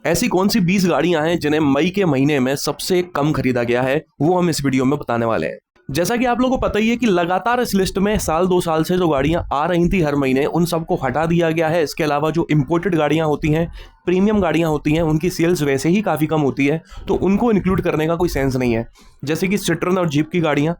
ऐसी कौन सी 20 गाड़ियां हैं जिन्हें मई के महीने में सबसे कम खरीदा गया है, वो हम इस वीडियो में बताने वाले हैं। जैसा कि आप लोगों को पता ही है कि लगातार इस लिस्ट में साल 2 साल से जो गाड़ियां आ रही थी हर महीने, उन सबको हटा दिया गया है। इसके अलावा जो इंपोर्टेड गाड़ियां होती हैं, प्रीमियम गाड़ियां होती हैं, उनकी सेल्स वैसे ही काफ़ी कम होती है, तो उनको इंक्लूड करने का कोई सेंस नहीं है। जैसे कि सिट्रन और जीप की गाड़ियां,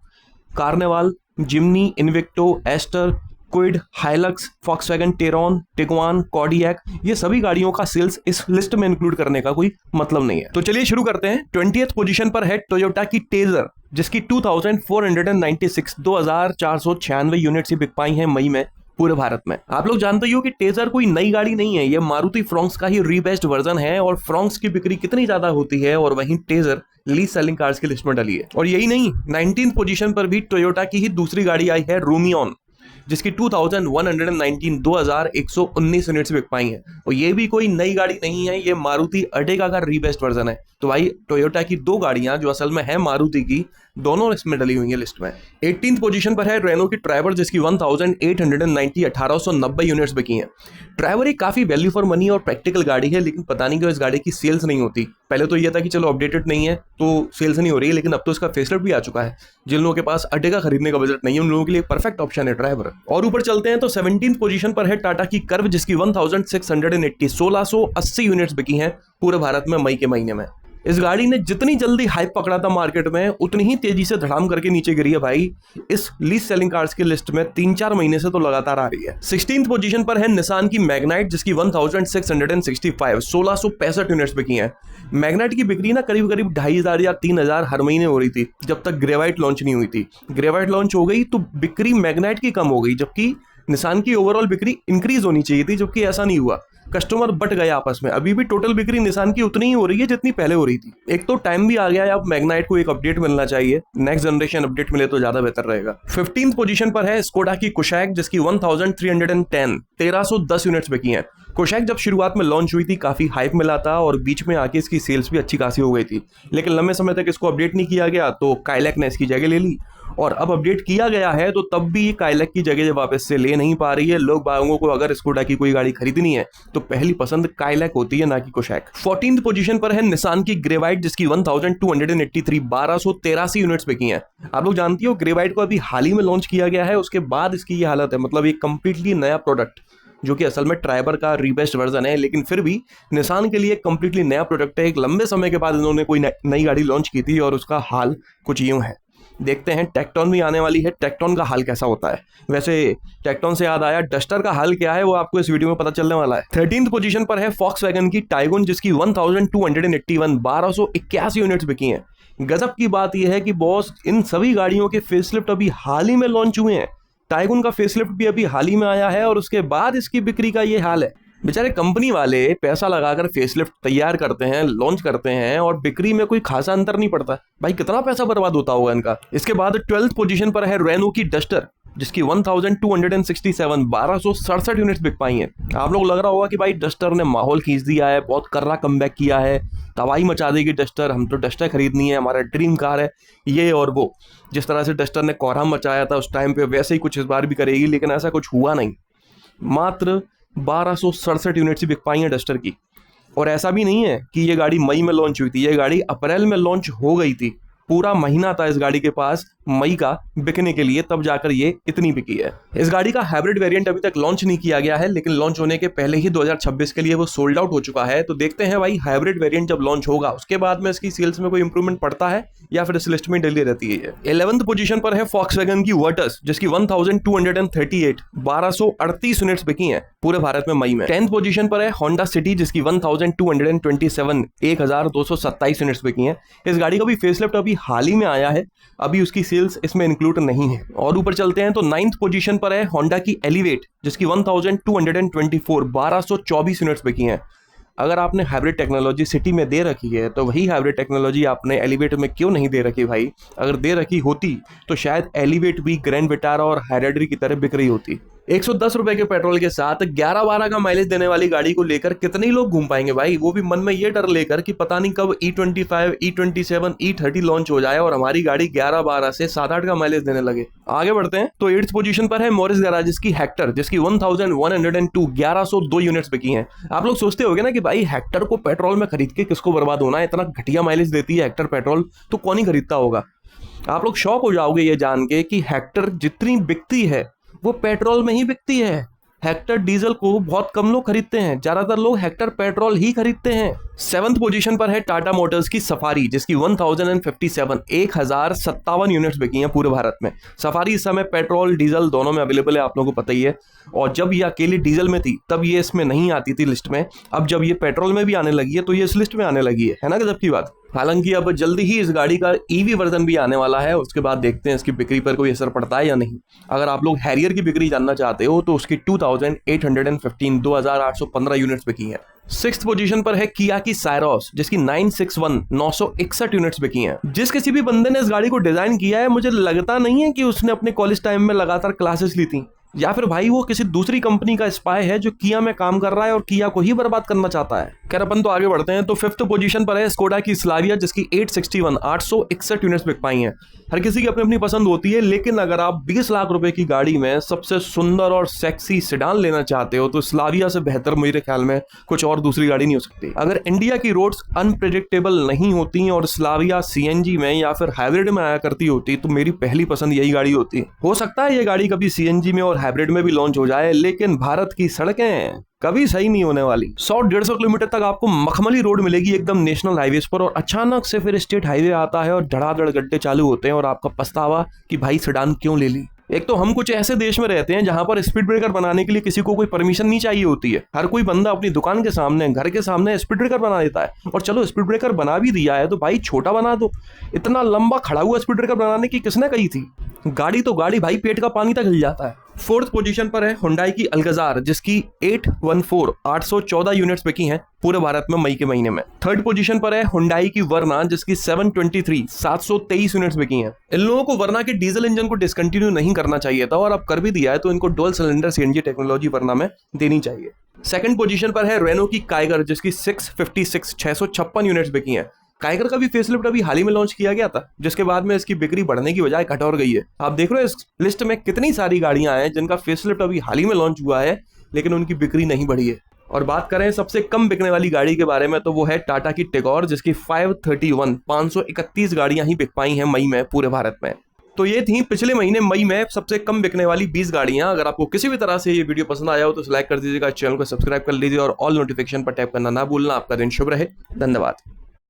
Carnival, Jimny, Invicto, Astor, Kwid, Hilux, Volkswagen, Tayron, Tiguan, Kodiaq, ये सभी गाड़ियों का सेल्स इस लिस्ट में इंक्लूड करने का कोई मतलब नहीं है। तो चलिए शुरू करते हैं। 20th पोजीशन पर है टोयोटा की टेजर, जिसकी 2496 यूनिट्स ही बिक पाई हैं मई में पूरे भारत में। आप लोग जानते ही हो कि टेजर कोई नई गाड़ी नहीं है, ये मारुति फ्रॉन्क्स का ही रीबेस्ड वर्जन है। और फ्रॉन्क्स की बिक्री कितनी ज्यादा होती है, और वहीं टेजर लीस्ट सेलिंग कार्स की लिस्ट में डली है। और यही नहीं, 19th पोजीशन पर भी टोयोटा की ही दूसरी गाड़ी आई है, रूमियन, जिसकी 2119 यूनिट्स बिक पाई हैं। और ये भी कोई नई गाड़ी नहीं है, ये मारुति अर्टिगा का रीबेस्ट वर्जन है। तो भाई टोयोटा की दो गाड़ियां जो असल में है मारुति की, दोनों इसमें डली हुई है लिस्ट में। 18th पोजीशन पर है रेनो की ट्रैवर, जिसकी 1890 यूनिट्स बिकी हैं। ट्रैवर एक काफी वैल्यू फॉर मनी और प्रैक्टिकल गाड़ी है, लेकिन पता नहीं क्यों इस गाड़ी की सेल्स नहीं होती। पहले तो यह था कि चलो अपडेटेड नहीं है तो सेल्स नहीं हो रही है, लेकिन अब तो इसका फेसलिफ्ट भी आ चुका है। जिन लोगों के पास अर्टिगा खरीदने का बजट नहीं है, उन लोगों के लिए परफेक्ट ऑप्शन है ट्रैवर। और ऊपर चलते हैं तो 17th पोजीशन पर है टाटा की कर्व, जिसकी 1680 यूनिट्स बिकी हैं पूरे भारत में मई के महीने में। इस गाड़ी ने जितनी जल्दी हाइप पकड़ा था मार्केट में, उतनी ही तेजी से धड़ाम करके नीचे गिरी है भाई। इस लीस्ट सेलिंग कार्स की लिस्ट में 3-4 महीने से तो लगातार आ रही है। 16th पोजीशन पर है निसान की मैग्नाइट, जिसकी 1665 यूनिट्स बिकी हैं। मैग्नाइट की बिक्री ना करीब 2500 या 3000 हर महीने हो रही थी, जब तक ग्रेवाइट लॉन्च नहीं हुई थी। ग्रेवाइट लॉन्च हो गई तो बिक्री मैग्नाइट की कम हो गई, जबकि निसान की ओवरऑल बिक्री इंक्रीज होनी चाहिए थी, जबकि ऐसा नहीं हुआ। कस्टमर बट गए आपस में। अभी भी टोटल बिक्री निसान की उतनी ही हो रही है जितनी पहले हो रही थी। एक तो टाइम भी आ गया है, अब मैग्नाइट को एक अपडेट मिलना चाहिए, नेक्स्ट जनरेशन अपडेट मिले तो ज्यादा बेहतर रहेगा। 15th पोजीशन पर है स्कोडा की कुशैक, जिसकी 1310 यूनिट्स बिकी हैं। कुशैक जब शुरुआत में लॉन्च हुई थी काफी हाइप मिला था, और बीच में आके इसकी सेल्स भी अच्छी खासी हो गई थी, लेकिन लंबे समय तक इसको अपडेट नहीं किया गया, तो काइलैक ने इसकी जगह ले ली। और अब अपडेट किया गया है तो तब भी काइलैक की जगह वापस से ले नहीं पा रही है। लोग बागों को अगर स्कोडा की कोई गाड़ी खरीदनी है तो पहली पसंद काइलैक होती है, ना कि कुशैक। 14th पोजीशन पर है निसान की ग्रेवाइट, जिसकी 1283 यूनिट्स बिकी हैं। आप लोग जानती हो ग्रेवाइट को अभी हाल ही में लॉन्च किया गया है, उसके बाद इसकी ये हालत है। मतलब एक कंप्लीटली नया प्रोडक्ट, जो कि असल में ट्राइबर का रीबेस्ट वर्जन है, लेकिन फिर भी निसान के लिए कंप्लीटली नया प्रोडक्ट है। एक लंबे समय के बाद इन्होंने कोई नई गाड़ी लॉन्च की थी, और उसका हाल कुछ यूं है। देखते हैं, टेक्टॉन भी आने वाली है, टेक्टॉन का हाल कैसा होता है। वैसे टेक्टॉन से याद आया, डस्टर का हाल क्या है वो आपको इस वीडियो में पता चलने वाला है। 13th पोजीशन पर है फॉक्सवैगन की टाइगुन, जिसकी 1281 यूनिट्स बिकी हैं। गजब की बात यह है कि बॉस, इन सभी गाड़ियों के फेसलिफ्ट अभी हाल ही में लॉन्च हुए हैं। टाइगुन का फेसलिफ्ट भी अभी हाल ही में आया है, और उसके बाद इसकी बिक्री का ये हाल है। बेचारे कंपनी वाले पैसा लगाकर फेसलिफ्ट तैयार करते हैं, लॉन्च करते हैं, और बिक्री में कोई खासा अंतर नहीं पड़ता। भाई कितना पैसा बर्बाद होता होगा इनका। इसके बाद 12th पोजीशन पर है रेनो की डस्टर, जिसकी 1267 यूनिट्स बिक पाई हैं। आप लोग लग रहा होगा कि भाई डस्टर ने माहौल खींच दिया है, बहुत कर्रा कमबैक किया है, तबाही मचा देगी डस्टर, हम तो डस्टर खरीदनी है, हमारा ड्रीम कार है ये और वो। जिस तरह से डस्टर ने कोहराम मचाया था उस टाइम पे, वैसे ही कुछ इस बार भी करेगी, लेकिन ऐसा कुछ हुआ नहीं। मात्र 1267 यूनिट्स ही बिक पाई हैं डस्टर की। और ऐसा भी नहीं है कि ये गाड़ी मई में लॉन्च हुई थी, ये गाड़ी अप्रैल में लॉन्च हो गई थी। पूरा महीना था इस गाड़ी के पास मई का बिकने के लिए, तब जाकर ये इतनी बिकी है। इस गाड़ी का हाइब्रिड वेरिएंट अभी तक लॉन्च नहीं किया गया है, लेकिन लॉन्च होने के पहले ही 2026 के लिए वो सोल्ड आउट हो चुका है। तो देखते हैं भाई हाइब्रिड वेरिएंट जब लॉन्च होगा उसके बाद में इसकी सेल्स में कोई इंप्रूवमेंट पड़ता है या फिर इस लिस्ट में डली रहती है। 11th पोजीशन पर है फॉक्सवैगन की वर्टस, जिसकी 1238 यूनिट्स बिकी हैं पूरे भारत में मई में। 10th पोजीशन पर है होंडा सिटी, जिसकी 1227 यूनिट्स बिकी हैं। इस गाड़ी का भी फेसलिफ्ट अभी हाल ही में आया है, अभी उसकी सेल्स इसमें इंक्लूड नहीं है। और ऊपर चलते हैं तो 9th पोजीशन पर है होंडा की एलिवेट, जिसकी 1224 यूनिट्स बिकी हैं। अगर आपने हाइब्रिड टेक्नोलॉजी सिटी में दे रखी है तो वही हाइब्रिड टेक्नोलॉजी आपने एलिवेट में क्यों नहीं दे रखी भाई। अगर दे रखी होती तो शायद एलिवेट भी ग्रैंड विटारा और हाइराइडर की तरह बिक रही होती। 110 रुपए के पेट्रोल के साथ 11-12 का माइलेज देने वाली गाड़ी को लेकर कितने लोग घूम पाएंगे भाई, वो भी मन में ये डर लेकर कि पता नहीं कब E25, E27, E30 लॉन्च हो जाए और हमारी गाड़ी 11-12 से 7-8 का माइलेज देने लगे। आगे बढ़ते हैं तो 8th पोजीशन पर है मॉरिस गैराज की हेक्टर, जिसकी 1102 1102 यूनिट्स बिकी हैं। आप लोग सोचते होंगे ना कि भाई हेक्टर को पेट्रोल में खरीद के किसको बर्बाद होना है, इतना घटिया माइलेज देती है हेक्टर पेट्रोल, तो कौन ही खरीदता होगा। आप लोग शॉक हो जाओगे ये जान के कि हेक्टर जितनी बिकती है वो पेट्रोल में ही बिकती है। हेक्टर डीजल को बहुत कम लोग खरीदते हैं, ज्यादातर लोग हेक्टर पेट्रोल ही खरीदते हैं। 7th पोजीशन पर है टाटा मोटर्स की सफारी, जिसकी 1057 यूनिट्स बिकी हैं पूरे भारत में। सफारी इस समय पेट्रोल डीजल दोनों में अवेलेबल है, आप लोगों को पता ही है। और जब ये अकेली डीजल में थी तब ये इसमें नहीं आती थी लिस्ट में, अब जब ये पेट्रोल में भी आने लगी है तो ये इस लिस्ट में आने लगी है ना गजब की बात। हालांकि अब जल्दी ही इस गाड़ी का ईवी वर्जन भी आने वाला है, उसके बाद देखते हैं इसकी बिक्री पर कोई असर पड़ता है या नहीं। अगर आप लोग हैरियर की बिक्री जानना चाहते हो तो उसकी 2815 यूनिट्स बिकी हैं। 6th पोजीशन पर है किया की साइरोस, जिसकी 961 यूनिट्स बिकी हैं। जिस किसी भी बंदे ने इस गाड़ी को डिजाइन किया है, मुझे लगता नहीं है कि उसने अपने कॉलेज टाइम में लगातार क्लासेस ली थी, या फिर भाई वो किसी दूसरी कंपनी का स्पाई है जो किया में काम कर रहा है और किया को ही बर्बाद करना चाहता है। खैर अपन तो आगे बढ़ते हैं तो 5th पोजीशन पर है स्कोडा की स्लाविया, जिसकी 861 यूनिट्स बिक पाई हैं। हर किसी की अपनी अपनी पसंद होती है, लेकिन अगर आप 20 लाख रुपए की गाड़ी में सबसे सुंदर और सेक्सी सेडान लेना चाहते हो तो स्लाविया से बेहतर मेरे ख्याल में कुछ और दूसरी गाड़ी नहीं हो सकती। अगर इंडिया की रोड्स अनप्रेडिक्टेबल नहीं होती और स्लाविया CNG में या फिर हाइब्रिड में आया करती होती तो मेरी पहली पसंद यही गाड़ी होती। हो सकता है ये गाड़ी कभी CNG में और हाइब्रिड में भी लॉन्च हो जाए, लेकिन भारत की सड़कें कभी सही नहीं होने वाली। 100-150 किलोमीटर तक आपको मखमली रोड मिलेगी एकदम नेशनल हाईवे पर, और अचानक से फिर स्टेट हाईवे आता है और धड़ाधड़ गड्ढे चालू होते हैं और आपका पछतावा कि भाई सेडान क्यों ले ली। एक तो हम कुछ ऐसे देश में रहते हैं जहां पर स्पीड ब्रेकर बनाने के लिए किसी को कोई परमिशन नहीं चाहिए होती है। हर कोई बंदा अपनी दुकान के सामने, घर के सामने स्पीड ब्रेकर बना देता है, और चलो स्पीड ब्रेकर बना भी दिया है तो भाई छोटा बना दो। इतना लंबा खड़ा हुआ स्पीड ब्रेकर बनाने की किसने कही थी? गाड़ी तो गाड़ी भाई, पेट का पानी तक हिल जाता है। 4th पोजीशन पर है हुंडई की अल्कजार, जिसकी 814 यूनिट्स बिकी हैं पूरे भारत में मई के महीने में। 3rd पोजीशन पर है हुंडई की वर्ना, जिसकी 723 यूनिट्स बिकी हैं। इन लोगों को वर्ना के डीजल इंजन को डिसकंटिन्यू नहीं करना चाहिए था, और अब कर भी दिया है तो इनको डुअल सिलेंडर CNG टेक्नोलॉजी वर्ना में देनी चाहिए। 2nd पोजीशन पर है रेनो की काइगर, जिसकी 656 यूनिट्स बिकी हैं। काइगर का भी फेसलिफ्ट अभी हाल ही में लॉन्च किया गया था, जिसके बाद में इसकी बिक्री बढ़ने की बजाय घट और गई है। आप देख रहे हो इस लिस्ट में कितनी सारी गाड़ियां हैं जिनका फेसलिफ्ट अभी हाल ही में लॉन्च हुआ है, लेकिन उनकी बिक्री नहीं बढ़ी है। और बात करें सबसे कम बिकने वाली गाड़ी के बारे में तो वो है टाटा की टिगोर, जिसकी 531 गाड़ियां ही बिक पाई हैं मई में पूरे भारत में। तो ये थी पिछले महीने मई में सबसे कम बिकने वाली 20 गाड़ियां। अगर आपको किसी भी तरह से ये वीडियो पसंद आया हो तो लाइक कर दीजिएगा, चैनल को सब्सक्राइब कर लीजिए और ऑल नोटिफिकेशन पर टैप करना ना भूलना। आपका दिन शुभ रहे, धन्यवाद।